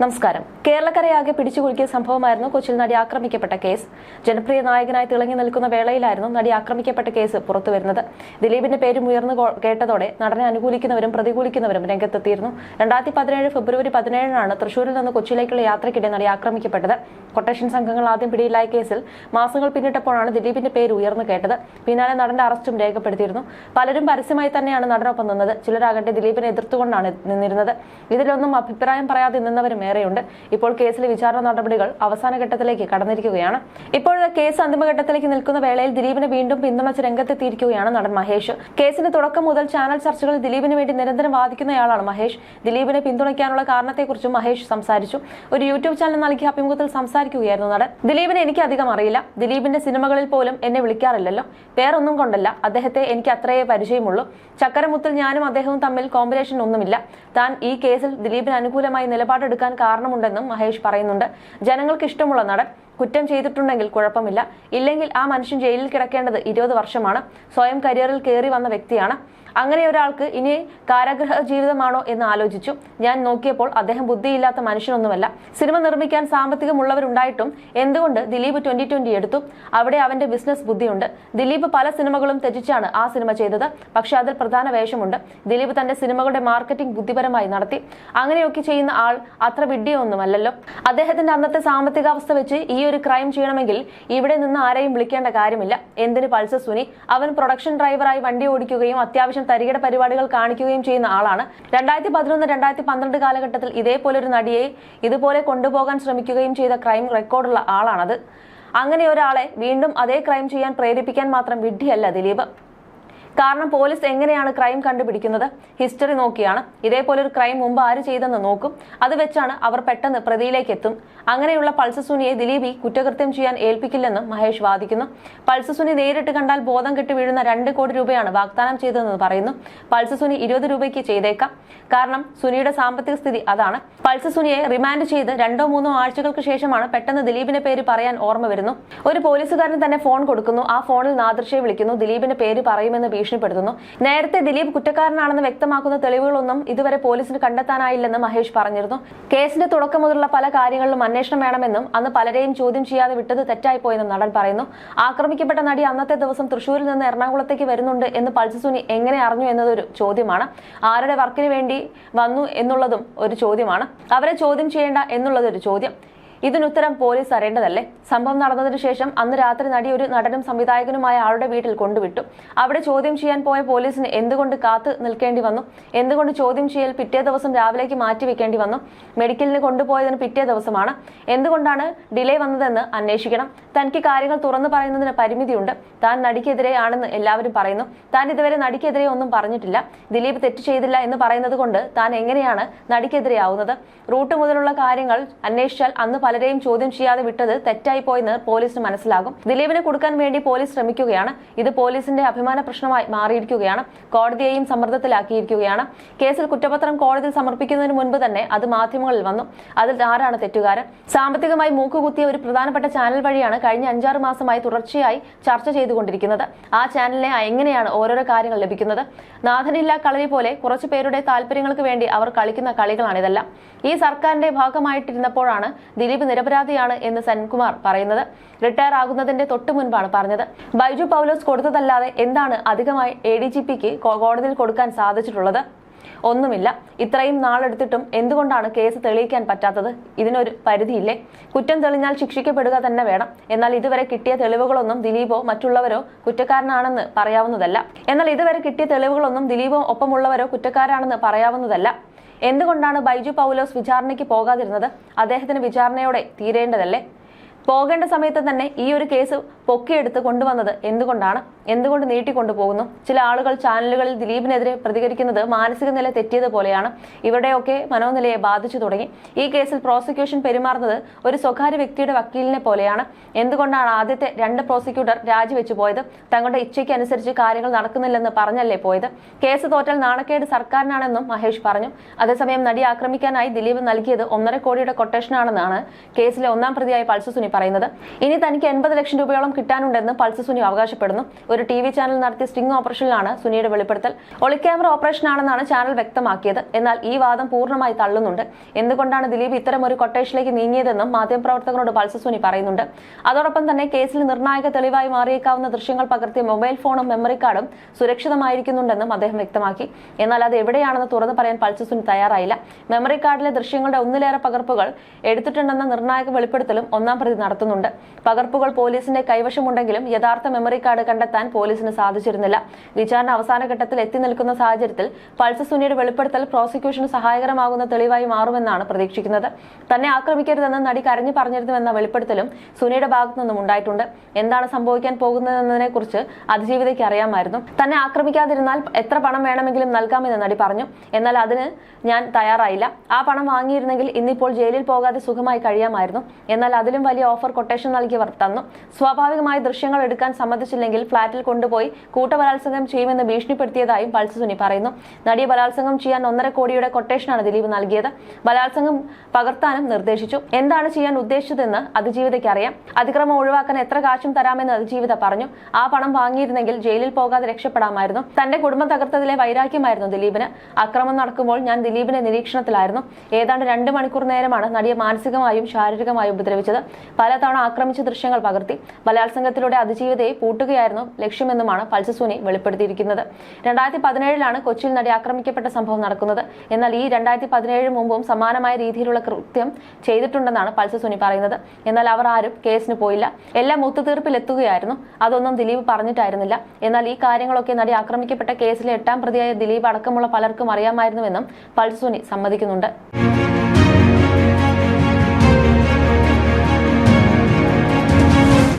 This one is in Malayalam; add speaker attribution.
Speaker 1: നമസ്കാരം. കേരളക്കരയാകെ പിടിച്ചുകുലുക്കിയ സംഭവമായിരുന്നു കൊച്ചിയിൽ നടി ആക്രമിക്കപ്പെട്ട കേസ്. ജനപ്രിയ നായകനായി തിളങ്ങി നിൽക്കുന്ന വേളയിലായിരുന്നു നടി ആക്രമിക്കപ്പെട്ട കേസ് പുറത്തുവരുന്നത്. ദിലീപിന്റെ പേരും ഉയർന്നു കേട്ടതോടെ നടനെ അനുകൂലിക്കുന്നവരും പ്രതികൂലിക്കുന്നവരും രംഗത്തെത്തിയിരുന്നു. 2017 ഫെബ്രുവരി 17 തൃശൂരിൽ നിന്ന് കൊച്ചിയിലേക്കുള്ള യാത്രയ്ക്കിടെ നടി ആക്രമിക്കപ്പെട്ടത്. കൊട്ടേഷൻ സംഘങ്ങൾ ആദ്യം പിടിയിലായ കേസിൽ മാസങ്ങൾ പിന്നിട്ടപ്പോഴാണ് ദിലീപിന്റെ പേര് ഉയർന്നു കേട്ടത്. പിന്നാലെ നടന്റെ അറസ്റ്റും രേഖപ്പെടുത്തിയിരുന്നു. പലരും പരസ്യമായി തന്നെയാണ് നടനൊപ്പം നിന്നത്. ചിലരാകട്ടെ ദിലീപിനെ എതിർത്തുകൊണ്ടാണ് നിന്നിരുന്നത്. ഇതിലൊന്നും അഭിപ്രായം പറയാതെ നിന്നവരും ഏറെയുണ്ട്. ഇപ്പോൾ കേസിലെ വിചാരണ നടപടികൾ അവസാന ഘട്ടത്തിലേക്ക് കടന്നിരിക്കുകയാണ്. ഇപ്പോഴത്തെ കേസ് അന്തിമഘട്ടത്തിലേക്ക് നിൽക്കുന്ന വേളയിൽ ദിലീപിനെ വീണ്ടും പിന്തുണച്ച് രംഗത്തെത്തിയിരിക്കുകയാണ് നടൻ മഹേഷ്. കേസിന്റെ തുടക്കം മുതൽ ചാനൽ ചർച്ചകളിൽ ദിലീപിന് വേണ്ടി നിരന്തരം വാദിക്കുന്നയാളാണ് മഹേഷ്. ദിലീപിനെ പിന്തുണയ്ക്കാനുള്ള കാരണത്തെക്കുറിച്ചും മഹേഷ് സംസാരിച്ചു. ഒരു യൂട്യൂബ് ചാനൽ നൽകിയ അഭിമുഖത്തിൽ സംസാരിക്കുകയായിരുന്നു നടൻ. ദിലീപിനെ എനിക്ക് അധികം അറിയില്ല. ദിലീപിന്റെ സിനിമകളിൽ പോലും എന്നെ വിളിക്കാറില്ലല്ലോ. വേറൊന്നും കൊണ്ടല്ല, അദ്ദേഹത്തെ എനിക്ക് അത്രയേ പരിചയമുള്ളൂ. ചക്കരമുത്തിൽ ഞാനും അദ്ദേഹവും തമ്മിൽ കോമ്പിനേഷൻ ഒന്നുമില്ല. താൻ ഈ കേസിൽ ദിലീപിന് അനുകൂലമായി നിലപാടെടുക്കാൻ കാരണമുണ്ടെന്നും മഹേഷ് പറയുന്നുണ്ട്. ജനങ്ങൾക്ക് ഇഷ്ടമുള്ള നടൻ. കുറ്റം ചെയ്തിട്ടുണ്ടെങ്കിൽ കുഴപ്പമില്ല, ഇല്ലെങ്കിൽ ആ മനുഷ്യൻ ജയിലിൽ കിടക്കേണ്ടത് 20 വർഷമാണ്. സ്വയം കരിയറിൽ കയറി വന്ന വ്യക്തിയാണ്. അങ്ങനെ ഒരാൾക്ക് ഇനി കാരാഗൃഹ ജീവിതമാണോ എന്ന് ആലോചിച്ചു. ഞാൻ നോക്കിയപ്പോൾ അദ്ദേഹം ബുദ്ധിയില്ലാത്ത മനുഷ്യനൊന്നുമല്ല. സിനിമ നിർമ്മിക്കാൻ സാമ്പത്തികമുള്ളവരുണ്ടായിട്ടും എന്തുകൊണ്ട് ദിലീപ് 2020 എടുത്തു? അവിടെ അവന്റെ ബിസിനസ് ബുദ്ധിയുണ്ട്. ദിലീപ് പല സിനിമകളും ത്യജിച്ചാണ് ആ സിനിമ ചെയ്തത്. പക്ഷെ അതിൽ പ്രധാന വേഷമുണ്ട്. ദിലീപ് തന്റെ സിനിമകളുടെ മാർക്കറ്റിംഗ് ബുദ്ധിപരമായി നടത്തി. അങ്ങനെയൊക്കെ ചെയ്യുന്ന ആൾ അത്ര വിഡ്ഢിയൊന്നുമല്ലല്ലോ. അദ്ദേഹത്തിന്റെ അന്നത്തെ സാമ്പത്തികാവസ്ഥ വെച്ച് ഈ ഒരു ക്രൈം ചെയ്യണമെങ്കിൽ ഇവിടെ നിന്ന് ആരെയും വിളിക്കേണ്ട കാര്യമില്ല. എന്തിന് പൾസർ സുനി? അവൻ പ്രൊഡക്ഷൻ ഡ്രൈവറായി വണ്ടി ഓടിക്കുകയും അത്യാവശ്യം തരികിട പരിപാടികൾ കാണിക്കുകയും ചെയ്യുന്ന ആളാണ്. 2011-2012 കാലഘട്ടത്തിൽ ഇതേപോലൊരു നടിയെ ഇതുപോലെ കൊണ്ടുപോകാൻ ശ്രമിക്കുകയും ചെയ്ത ക്രൈം റെക്കോർഡുള്ള ആളാണത്. അങ്ങനെ ഒരാളെ വീണ്ടും അതേ ക്രൈം ചെയ്യാൻ പ്രേരിപ്പിക്കാൻ മാത്രം വിഡ്ഢിയല്ല ദിലീപ്. കാരണം പോലീസ് എങ്ങനെയാണ് ക്രൈം കണ്ടുപിടിക്കുന്നത്? ഹിസ്റ്ററി നോക്കിയാണ്. ഇതേപോലെ ഒരു ക്രൈം മുമ്പ് ആര് ചെയ്തെന്ന് നോക്കും. അത് വെച്ചാണ് അവർ പെട്ടെന്ന് പ്രതിയിലേക്ക് എത്തും. അങ്ങനെയുള്ള പൾസർ സുനിയെ ദിലീപ് കുറ്റകൃത്യം ചെയ്യാൻ ഏൽപ്പിക്കില്ലെന്നും മഹേഷ് വാദിക്കുന്നു. പൾസർ സുനി നേരിട്ട് കണ്ടാൽ ബോധം കെട്ട് വീഴുന്ന 2 കോടി രൂപയാണ് വാഗ്ദാനം ചെയ്തതെന്ന് പറയുന്നു. പൾസർ സുനി 20 രൂപയ്ക്ക് ചെയ്തേക്കാം. കാരണം സുനിയുടെ സാമ്പത്തിക സ്ഥിതി അതാണ്. പൾസർ സുനിയെ റിമാൻഡ് ചെയ്ത് 2-3 ആഴ്ചകൾക്ക് ശേഷമാണ് പെട്ടെന്ന് ദിലീപിന്റെ പേര് പറയാൻ ഓർമ്മ വരുന്നു. ഒരു പോലീസുകാരൻ തന്നെ ഫോൺ കൊടുക്കുന്നു. ആ ഫോണിൽ നാദൃശ്യെ വിളിക്കുന്നു. ദിലീപിന്റെ പേര് പറയുമെന്ന് ഭീഷണിപ്പെടുത്തുന്നു. നേരത്തെ ദിലീപ് കുറ്റക്കാരനാണെന്ന് വ്യക്തമാക്കുന്ന തെളിവുകളൊന്നും ഇതുവരെ പോലീസിന് കണ്ടെത്താനായില്ലെന്ന് മഹേഷ് പറഞ്ഞിരുന്നു. കേസിന്റെ തുടക്കം മുതലുള്ള പല കാര്യങ്ങളിലും അന്വേഷണം വേണമെന്നും അന്ന് പലരെയും ചോദ്യം ചെയ്യാതെ വിട്ടത് തെറ്റായിപ്പോയെന്നും നടൻ പറയുന്നു. ആക്രമിക്കപ്പെട്ട നടി അന്നത്തെ ദിവസം തൃശൂരിൽ നിന്ന് എറണാകുളത്തേക്ക് വരുന്നുണ്ട് എന്ന് പൾസർ സുനി എങ്ങനെ അറിഞ്ഞു എന്നതൊരു ചോദ്യമാണ്. ആരുടെ വർക്കിന് വേണ്ടി വന്നു എന്നുള്ളതും ഒരു ചോദ്യമാണ്. അവരെ ചോദ്യം ചെയ്യേണ്ട എന്നുള്ളതൊരു ചോദ്യം. ഇതിനുത്തരം പോലീസ് അറിയേണ്ടതല്ലേ? സംഭവം നടന്നതിനു ശേഷം അന്ന് രാത്രി നടി ഒരു നടനും സംവിധായകനുമായ ആളുടെ വീട്ടിൽ കൊണ്ടുവിട്ടു. അവിടെ ചോദ്യം ചെയ്യാൻ പോയ പോലീസിന് എന്തുകൊണ്ട് കാത്തു നിൽക്കേണ്ടി വന്നു? എന്തുകൊണ്ട് ചോദ്യം ചെയ്യൽ പിറ്റേ ദിവസം രാവിലേക്ക് മാറ്റിവെക്കേണ്ടി വന്നു? മെഡിക്കലിന് കൊണ്ടുപോയതിന് പിറ്റേ ദിവസമാണ്. എന്തുകൊണ്ടാണ് ഡിലേ വന്നതെന്ന് അന്വേഷിക്കണം. തനിക്ക് കാര്യങ്ങൾ തുറന്നു പറയുന്നതിന് പരിമിതിയുണ്ട്. താൻ നടിക്കെതിരെ ആണെന്ന് എല്ലാവരും പറയുന്നു. താൻ ഇതുവരെ നടിക്കെതിരെ ഒന്നും പറഞ്ഞിട്ടില്ല. ദിലീപ് തെറ്റ് ചെയ്തില്ല എന്ന് പറയുന്നത് കൊണ്ട് താൻ എങ്ങനെയാണ് നടിക്കെതിരെയാവുന്നത്? റൂട്ട് മുതലുള്ള കാര്യങ്ങൾ അന്വേഷിച്ചാൽ അന്ന് പലരെയും ചോദ്യം ചെയ്യാതെ വിട്ടത് തെറ്റായി പോയെന്ന് പോലീസിന് മനസ്സിലാകും. ദിലീപിനെ കൊടുക്കാൻ വേണ്ടി പോലീസ് ശ്രമിക്കുകയാണ്. ഇത് പോലീസിന്റെ അഭിമാന പ്രശ്നമായി മാറിയിരിക്കുകയാണ്. കോടതിയെയും സമ്മർദ്ദത്തിലാക്കിയിരിക്കുകയാണ്. കേസിൽ കുറ്റപത്രം കോടതിയിൽ സമർപ്പിക്കുന്നതിന് മുൻപ് തന്നെ അത് മാധ്യമങ്ങളിൽ വന്നു. അതിൽ ആരാണ് തെറ്റുകാരൻ? സാമ്പത്തികമായി മൂക്കുകുത്തിയ ഒരു പ്രധാനപ്പെട്ട ചാനൽ വഴിയാണ് കഴിഞ്ഞ 5-6 മാസമായി തുടർച്ചയായി ചർച്ച ചെയ്തുകൊണ്ടിരിക്കുന്നത്. ആ ചാനലിനെ എങ്ങനെയാണ് ഓരോരോ കാര്യങ്ങൾ ലഭിക്കുന്നത്? നാഥനില്ല കളരി പോലെ കുറച്ചു പേരുടെ താല്പര്യങ്ങൾക്ക് വേണ്ടി അവർ കളിക്കുന്ന കളികളാണിതെല്ലാം. ഈ സർക്കാരിന്റെ ഭാഗമായിട്ടിരുന്നപ്പോഴാണ് ദിലീപ് നിരപരാധിയാണ് എന്ന് സെൻകുമാർ പറയുന്നത്. റിട്ടയർ ആകുന്നതിന്റെ തൊട്ടു മുൻപാണ് പറഞ്ഞത്. ബൈജു പൗലോസ് കൊടുത്തതല്ലാതെ എന്താണ് അധികമായി ADGPക്ക് കോടതിയിൽ കൊടുക്കാൻ സാധിച്ചിട്ടുള്ളത്? ഒന്നുമില്ല. ഇത്രയും നാളെടുത്തിട്ടും എന്തുകൊണ്ടാണ് കേസ് തെളിയിക്കാൻ പറ്റാത്തത്? ഇതിനൊരു പരിധിയില്ലേ? കുറ്റം തെളിഞ്ഞാൽ ശിക്ഷിക്കപ്പെടുക തന്നെ വേണം. എന്നാൽ ഇതുവരെ കിട്ടിയ തെളിവുകളൊന്നും ദിലീപോ മറ്റുള്ളവരോ കുറ്റക്കാരനാണെന്ന് പറയാവുന്നതല്ല. ഒപ്പമുള്ളവരോ കുറ്റക്കാരാണെന്ന് പറയാവുന്നതല്ല. എന്തുകൊണ്ടാണ് ബൈജു പൗലോസ് വിചാരണയ്ക്ക് പോകാതിരുന്നത്? അദ്ദേഹത്തിന് വിചാരണയോടെ തീരേണ്ടതല്ലേ? പോകേണ്ട സമയത്ത് തന്നെ ഈ ഒരു കേസ് പൊക്കിയെടുത്ത് കൊണ്ടുവന്നത് എന്തുകൊണ്ടാണ്? എന്തുകൊണ്ട് നീട്ടിക്കൊണ്ടുപോകുന്നു? ചില ആളുകൾ ചാനലുകളിൽ ദിലീപിനെതിരെ പ്രതികരിക്കുന്നത് മാനസിക നില തെറ്റിയതുപോലെയാണ്. ഇവരുടെയൊക്കെ മനോനിലയെ ബാധിച്ചു തുടങ്ങി. ഈ കേസിൽ പ്രോസിക്യൂഷൻ പെരുമാറുന്നത് ഒരു സ്വകാര്യ വ്യക്തിയുടെ വക്കീലിനെ പോലെയാണ്. എന്തുകൊണ്ടാണ് ആദ്യത്തെ 2 പ്രോസിക്യൂട്ടർ രാജിവെച്ചു പോയത്? തങ്ങളുടെ ഇച്ഛയ്ക്ക് അനുസരിച്ച് കാര്യങ്ങൾ നടക്കുന്നില്ലെന്ന് പറഞ്ഞല്ലേ പോയത്? കേസ് തോറ്റാൽ നാണക്കേട് സർക്കാരിനാണെന്നും മഹേഷ് പറഞ്ഞു. അതേസമയം നടി ആക്രമിക്കാനായി ദിലീപ് നൽകിയത് 1.5 കോടിയുടെ കൊട്ടേഷനാണെന്നാണ് കേസിലെ 1ാം പ്രതിയായ പൾസർ സുനി പറയുന്നത്. ഇനി തനിക്ക് 80 ലക്ഷം രൂപയോളം കിട്ടാനുണ്ടെന്ന് പൾസർ സുനി അവകാശപ്പെടുന്നു. ഒരു TV ചാനൽ നടത്തിയ സ്റ്റിംഗ് ഓപ്പറേഷനിലാണ് സുനിയുടെ വെളിപ്പെടുത്തൽ. ഒളിക്യാമറ ഓപ്പറേഷനാണെന്നാണ് ചാനൽ വ്യക്തമാക്കിയത്. എന്നാൽ ഈ വാദം പൂർണ്ണമായി തള്ളുന്നുണ്ട്. എന്തുകൊണ്ടാണ് ദിലീപ് ഇത്തരം ഒരു കൊട്ടേഷനിലേക്ക് നീങ്ങിയതെന്നും മാധ്യമപ്രവർത്തകരോട് പൾസർ സുനി പറയുന്നുണ്ട്. അതോടൊപ്പം തന്നെ കേസിൽ നിർണായക തെളിവായി മാറിയേക്കാവുന്ന ദൃശ്യങ്ങൾ പകർത്തിയ മൊബൈൽ ഫോണും മെമ്മറി കാർഡും സുരക്ഷിതമായിരിക്കുന്നുണ്ടെന്നും അദ്ദേഹം വ്യക്തമാക്കി. എന്നാൽ അത് എവിടെയാണെന്ന് തുറന്നു പറയാൻ പൾസർ സുനി തയ്യാറായില്ല. മെമ്മറി കാർഡിലെ ദൃശ്യങ്ങളുടെ ഒന്നിലേറെ പകർപ്പുകൾ എടുത്തിട്ടുണ്ടെന്ന നിർണായക വെളിപ്പെടുത്തലും ഒന്നാം പ്രതി നടത്തുന്നുണ്ട്. പകർപ്പുകൾ പോലീസിന്റെ കൈവശമുണ്ടെങ്കിലും യഥാർത്ഥ മെമ്മറി കാർഡ് കണ്ടെത്താൻ പോലീസിന് സാധിച്ചിരുന്നില്ല. വിചാരണ അവസാന ഘട്ടത്തിൽ എത്തി നിൽക്കുന്ന സാഹചര്യത്തിൽ പൾസർ സുനിയുടെ വെളിപ്പെടുത്തൽ പ്രോസിക്യൂഷന് സഹായകരമാകുന്ന തെളിവായി മാറുമെന്നാണ് പ്രതീക്ഷിക്കുന്നത്. തന്നെ ആക്രമിക്കരുതെന്ന് നടി കരഞ്ഞു പറഞ്ഞിരുന്നുവെന്ന വെളിപ്പെടുത്തലും സുനിയുടെ ഭാഗത്തു നിന്നും ഉണ്ടായിട്ടുണ്ട്. എന്താണ് സംഭവിക്കാൻ പോകുന്നതെന്നതിനെ കുറിച്ച് അതിജീവിതയ്ക്ക് അറിയാമായിരുന്നു. തന്നെ ആക്രമിക്കാതിരുന്നാൽ എത്ര പണം വേണമെങ്കിലും നൽകാമെന്ന് നടി പറഞ്ഞു. എന്നാൽ അതിന് ഞാൻ തയ്യാറായില്ല. ആ പണം വാങ്ങിയിരുന്നെങ്കിൽ ഇന്നിപ്പോൾ ജയിലിൽ പോകാതെ സുഖമായി കഴിയാമായിരുന്നു. എന്നാൽ അതിലും വലിയ ഓഫർ കൊട്ടേഷൻ നൽകിയവർ തന്നു. സ്വാഭാവികമായി ദൃശ്യങ്ങൾ എടുക്കാൻ സമ്മതിച്ചില്ലെങ്കിൽ ഫ്ളാറ്റിൽ കൊണ്ടുപോയി കൂട്ടബലാത്സംഗം ചെയ്യുമെന്ന് ഭീഷണിപ്പെടുത്തിയതായും പൾസർ സുനി പറയുന്നു. നടിയെ ബലാത്സംഗം ചെയ്യാൻ 1.5 കോടിയുടെ കൊട്ടേഷനാണ് ദിലീപ് നൽകിയത്. ബലാത്സംഗം പകർത്താനും നിർദ്ദേശിച്ചു. എന്താണ് ചെയ്യാൻ ഉദ്ദേശിച്ചതെന്ന് അതിജീവിതയ്ക്ക് അറിയാം. അതിക്രമം ഒഴിവാക്കാൻ എത്ര കാശും തരാമെന്ന് അതിജീവിത പറഞ്ഞു. ആ പണം വാങ്ങിയിരുന്നെങ്കിൽ ജയിലിൽ പോകാതെ രക്ഷപ്പെടാമായിരുന്നു. തന്റെ കുടുംബം തകർത്തതിലെ വൈരാഗ്യമായിരുന്നു ദിലീപിന്. അക്രമം നടക്കുമ്പോൾ ഞാൻ ദിലീപിന്റെ നിരീക്ഷണത്തിലായിരുന്നു. ഏതാണ്ട് 2 മണിക്കൂർ നേരമാണ് നടിയെ മാനസികമായും ശാരീരികമായും ഉപദ്രവിച്ചത്. പലതവണ ആക്രമിച്ച ദൃശ്യങ്ങൾ പകർത്തി. ബലാത്സംഗത്തിലൂടെ അതിജീവിതയെ പൂട്ടുകയായിരുന്നു ലക്ഷ്യമെന്നുമാണ് പൾസർ സുനി വെളിപ്പെടുത്തിയിരിക്കുന്നത്. 2017 കൊച്ചിയിൽ നടി ആക്രമിക്കപ്പെട്ട സംഭവം നടക്കുന്നത്. എന്നാൽ ഈ 2017 മുമ്പും സമാനമായ രീതിയിലുള്ള കൃത്യം ചെയ്തിട്ടുണ്ടെന്നാണ് പൾസർ സുനി പറയുന്നത്. എന്നാൽ അവർ ആരും കേസിന് പോയില്ല. എല്ലാം ഒത്തുതീർപ്പിലെത്തുകയായിരുന്നു. അതൊന്നും ദിലീപ് പറഞ്ഞിട്ടായിരുന്നില്ല. എന്നാൽ ഈ കാര്യങ്ങളൊക്കെ നടി ആക്രമിക്കപ്പെട്ട കേസിലെ 8ാം പ്രതിയായ ദിലീപ് അടക്കമുള്ള പലർക്കും അറിയാമായിരുന്നുവെന്നും പൾസർ സുനി സമ്മതിക്കുന്നുണ്ട്.